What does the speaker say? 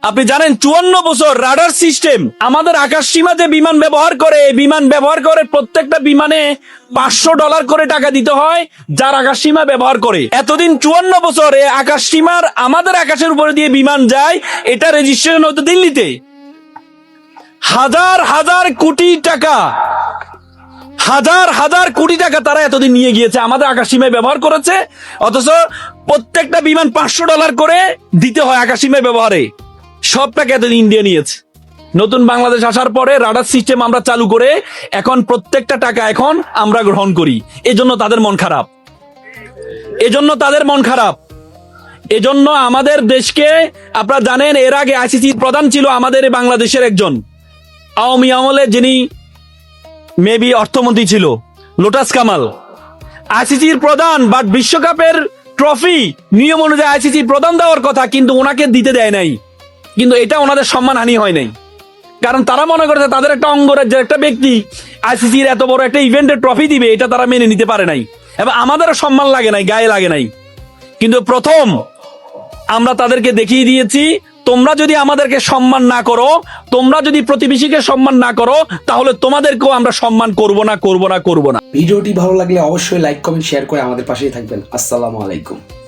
আপনি জানেন 54 বছর রাডার সিস্টেম আমাদের আকাশ সীমা যে বিমান ব্যবহার করে, এই বিমান ব্যবহার করে প্রত্যেকটা বিমানে $500 করে টাকা দিতে হয় যার আকাশ সীমা ব্যবহার করে। এতদিন 54 বছর আকাশ সীমার আমাদের আকাশের উপরে দিয়ে বিমান যায়, এটা রেজিস্ট্রেশন হতো দিল্লিতে। হাজার হাজার কোটি টাকা, হাজার হাজার কোটি টাকা তারা এতদিন নিয়ে গিয়েছে, আমাদের আকাশ সীমায় ব্যবহার করেছে। অথচ প্রত্যেকটা বিমান $500 করে দিতে হয় আকাশ সীমায় ব্যবহারে। সব টাকা এতদিন ইন্ডিয়া নিয়েছে। নতুন বাংলাদেশ আসার পরে রাডার সিস্টেম আমরা চালু করে এখন প্রত্যেকটা টাকা এখন আমরা গ্রহণ করি। এজন্য তাদের মন খারাপ, এজন্য তাদের মন খারাপ। এজন্য আমাদের দেশকে, আপনারা জানেন এর আগে আইসিসির প্রধান ছিল আমাদের বাংলাদেশের একজন আওয়ামী আমলে, যিনি মেবি অর্থমন্ত্রী ছিল, লোটাস কামাল। আইসিসির প্রধান, বাট বিশ্বকাপের ট্রফি নিয়ম অনুযায়ী আইসিসি প্রধান দেওয়ার কথা, কিন্তু ওনাকে দিতে দেয় নাই। কিন্তু এটা ওনাদের সম্মানহানি হয় নাই, কারণ তারা মনে করেছে তাদের একটা অঙ্গরাজ্যের একটা ব্যক্তি আইসিসির এত বড় একটা ইভেন্টের ট্রফি দিবে, এটা তারা মেনে নিতে পারে নাই এবং আমাদেরও সম্মান লাগে নাই, গায়ে লাগে নাই। কিন্তু প্রথম আমরা তাদেরকে দেখিয়ে দিয়েছি, তোমরা যদি আমাদেরকে সম্মান না করো, তোমরা যদি প্রতিবেশীকে সম্মান না করো, তাহলে তোমাদেরকেও আমরা সম্মান করব না, করব না, করব না। ভিডিওটি ভালো লাগলে অবশ্যই লাইক, কমেন্ট, শেয়ার করে আমাদের পাশেই থাকবেন। আসসালামু আলাইকুম।